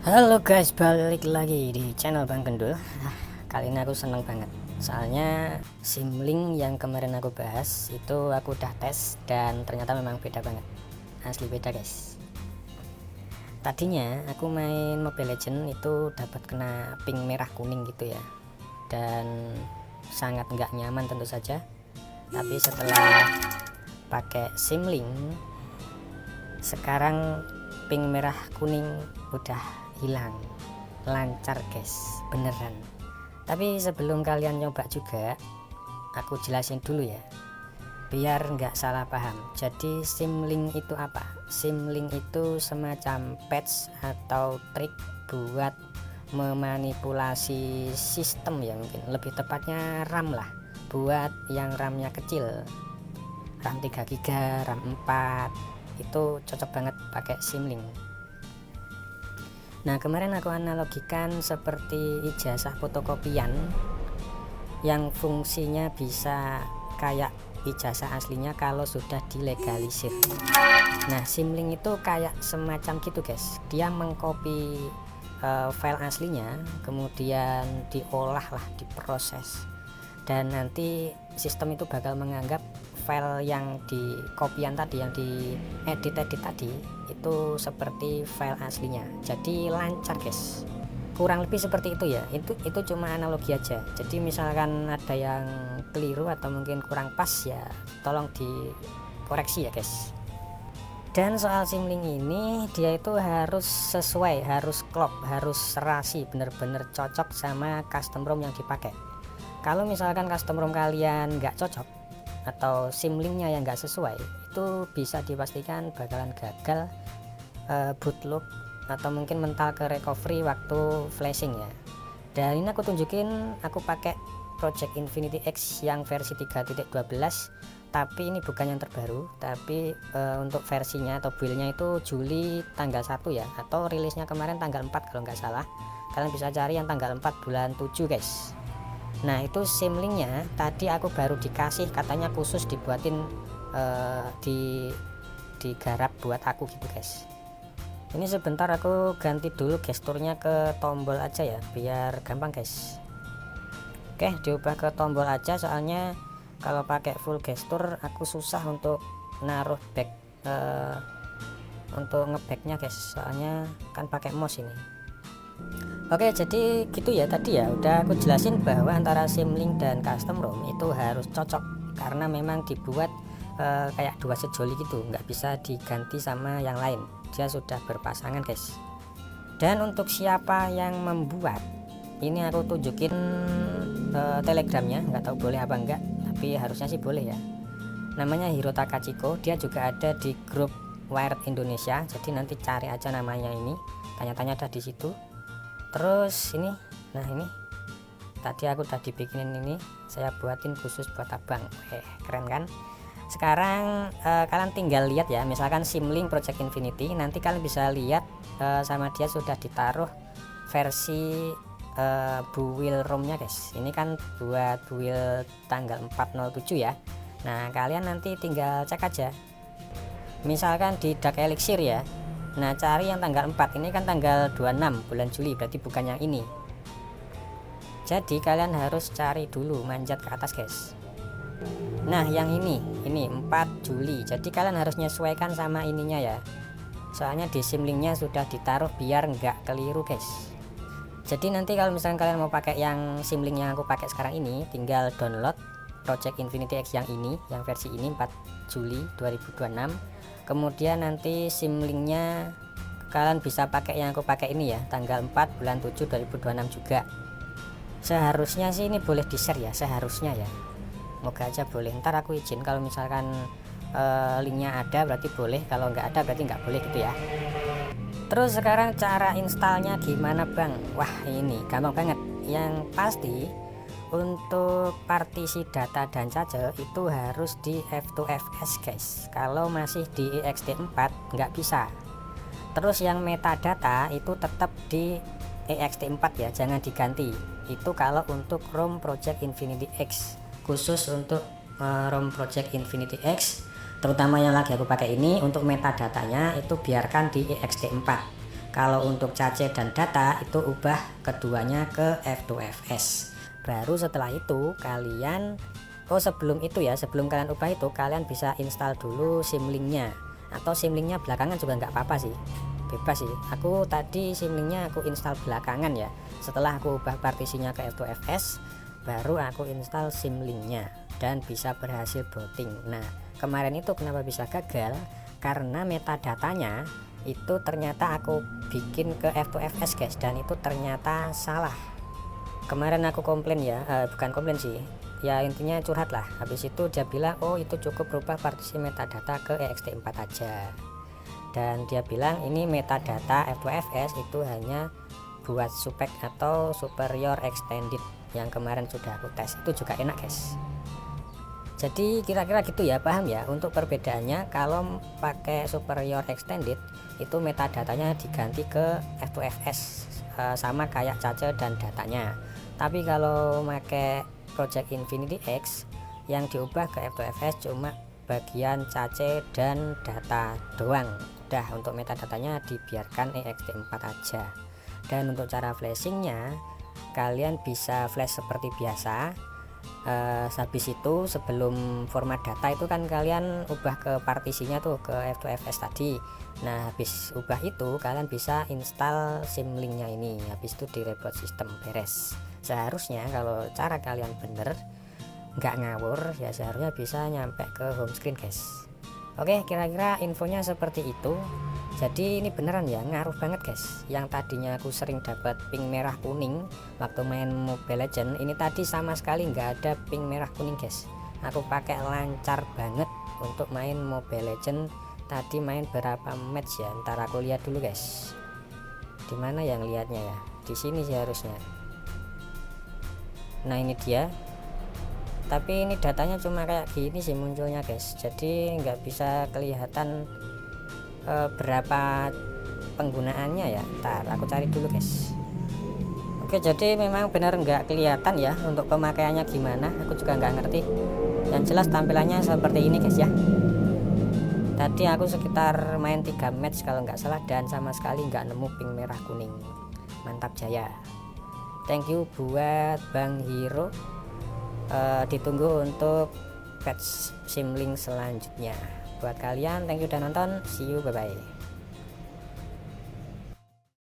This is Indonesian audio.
Halo guys, balik lagi di channel Bang Gendul. Kali ini aku seneng banget, soalnya Simlink yang kemarin aku bahas itu aku udah tes dan ternyata memang beda banget, asli beda guys. Tadinya aku main Mobile Legends itu dapat kena ping merah kuning gitu ya, dan sangat nggak nyaman tentu saja. Tapi setelah pakai Simlink, sekarang ping merah kuning udah hilang, lancar guys, beneran. Tapi sebelum kalian nyoba juga, aku jelasin dulu ya, biar nggak salah paham. Jadi Simlink itu apa? Simlink itu semacam patch atau trik buat memanipulasi sistem ya, mungkin lebih tepatnya RAM lah, buat yang RAM-nya kecil, RAM 3 GB, RAM 4, itu cocok banget pakai Simlink. Nah, kemarin aku analogikan seperti ijazah fotokopian yang fungsinya bisa kayak ijazah aslinya kalau sudah dilegalisir. Nah, Simlink itu kayak semacam gitu guys, dia mengcopy file aslinya, kemudian diolah lah, diproses, dan nanti sistem itu bakal menganggap file yang di copyan tadi, yang di edit tadi itu seperti file aslinya. Jadi lancar guys, kurang lebih seperti itu ya. Itu cuma analogi aja. Jadi misalkan ada yang keliru atau mungkin kurang pas ya, tolong dikoreksi ya guys. Dan soal Simlink ini, dia itu harus sesuai, harus klop, harus serasi, bener-bener cocok sama custom ROM yang dipakai. Kalau misalkan custom ROM kalian nggak cocok atau Simlinknya yang nggak sesuai, itu bisa dipastikan bakalan gagal bootloop atau mungkin mental ke recovery waktu flashing ya. Dan ini aku tunjukin, aku pakai Project Infinity X yang versi 3.12, tapi ini bukan yang terbaru, tapi untuk versinya atau buildnya itu Juli tanggal 1 ya, atau rilisnya kemarin tanggal 4 kalau nggak salah. Kalian bisa cari yang tanggal 4 bulan 7 guys. Nah, itu Simlinknya tadi aku baru dikasih, katanya khusus dibuatin digarap buat aku gitu guys. Ini sebentar aku ganti dulu gesturnya ke tombol aja ya, biar gampang guys. Oke, diubah ke tombol aja, soalnya kalau pakai full gestur aku susah untuk naruh back, untuk ngebacknya guys, soalnya kan pakai mouse ini. Oke, jadi gitu ya, tadi ya udah aku jelasin bahwa antara Simlink dan custom ROM itu harus cocok, karena memang dibuat kayak dua sejoli gitu, nggak bisa diganti sama yang lain, dia sudah berpasangan guys. Dan untuk siapa yang membuat ini, aku tunjukin telegramnya, nggak tahu boleh apa enggak, tapi harusnya sih boleh ya. Namanya Hirota Kachiko, dia juga ada di grup Wired Indonesia, jadi nanti cari aja namanya ini, tanya-tanya ada di situ. Terus ini, nah ini tadi aku udah dibikinin, ini saya buatin khusus buat abang. Keren kan? Sekarang kalian tinggal lihat ya, misalkan Simlink Project Infinity, nanti kalian bisa lihat sama dia sudah ditaruh versi build ROM-nya guys. Ini kan buat build tanggal 407 ya. Nah, kalian nanti tinggal cek aja, misalkan di Dark Elixir ya. Nah, cari yang tanggal 4, ini kan tanggal 26 bulan Juli, berarti bukan yang ini. Jadi kalian harus cari dulu, manjat ke atas guys. Nah, yang ini 4 Juli, jadi kalian harus menyesuaikan sama ininya ya, soalnya di Simlinknya sudah ditaruh biar nggak keliru guys. Jadi nanti kalau misalnya kalian mau pakai yang Simlink yang aku pakai sekarang ini, tinggal download Project Infinity X yang ini, yang versi ini 4 Juli 2026. Kemudian nanti Simlinknya kalian bisa pakai yang aku pakai ini ya, tanggal 4 bulan 7 2026 juga. Seharusnya sih ini boleh di share ya, seharusnya ya, moga aja boleh. Ntar aku izin kalau misalkan linknya ada berarti boleh, kalau nggak ada berarti nggak boleh gitu ya. Terus sekarang cara installnya gimana bang? Wah, ini gampang banget. Yang pasti untuk partisi data dan cache itu harus di F2FS guys, kalau masih di ext4 nggak bisa. Terus yang metadata itu tetap di ext4 ya, jangan diganti. Itu kalau untuk ROM Project Infinity X, khusus untuk ROM Project Infinity X terutama yang lagi aku pakai ini, untuk metadatanya itu biarkan di ext4. Kalau untuk cache dan data itu ubah keduanya ke F2FS. Baru setelah itu kalian sebelum itu ya, sebelum kalian ubah itu kalian bisa install dulu simlinknya, atau simlinknya belakangan juga nggak apa-apa sih, bebas sih. Aku tadi simlinknya aku install belakangan ya, setelah aku ubah partisinya ke F2FS baru aku install simlinknya dan bisa berhasil booting. Nah kemarin itu kenapa bisa gagal, karena metadatanya itu ternyata aku bikin ke F2FS guys, dan itu ternyata salah. Kemarin aku komplain ya, bukan komplain sih ya, intinya curhat lah. Habis itu dia bilang oh itu cukup rubah partisi metadata ke ext4 aja, dan dia bilang ini metadata F2FS itu hanya buat supek atau superior extended yang kemarin sudah aku tes, itu juga enak guys. Jadi kira-kira gitu ya, paham ya untuk perbedaannya. Kalau pakai superior extended itu metadatanya diganti ke F2FS, sama kayak cache dan datanya. Tapi kalau pakai Project Infinity X yang diubah ke F2FS cuma bagian cache dan data doang. Udah, untuk metadatanya dibiarkan ext4 aja. Dan untuk cara flashingnya kalian bisa flash seperti biasa. Habis itu sebelum format data itu kan kalian ubah ke partisinya tuh ke F2FS tadi. Nah habis ubah itu kalian bisa install simlinknya ini, habis itu di reboot sistem, beres. Seharusnya kalau cara kalian bener, nggak ngawur ya, seharusnya bisa nyampe ke home screen guys. Oke, kira-kira infonya seperti itu. Jadi ini beneran ya, ngaruh banget guys. Yang tadinya aku sering dapat ping merah kuning waktu main Mobile Legend, ini tadi sama sekali nggak ada ping merah kuning guys. Aku pakai lancar banget untuk main Mobile Legend. Tadi main berapa match ya, ntar aku lihat dulu guys. Dimana yang lihatnya ya, di sini sih harusnya. Nah ini dia, tapi ini datanya cuma kayak gini sih munculnya guys, jadi nggak bisa kelihatan berapa penggunaannya ya. Ntar aku cari dulu guys. Oke, jadi memang benar nggak kelihatan ya untuk pemakaiannya gimana, aku juga nggak ngerti. Yang jelas tampilannya seperti ini guys ya. Tadi aku sekitar main 3 match kalau nggak salah, dan sama sekali nggak nemu ping merah kuning. Mantap jaya. Thank you buat Bang Hiro. Ditunggu untuk patch simlink selanjutnya. Buat kalian thank you udah nonton, see you, bye bye.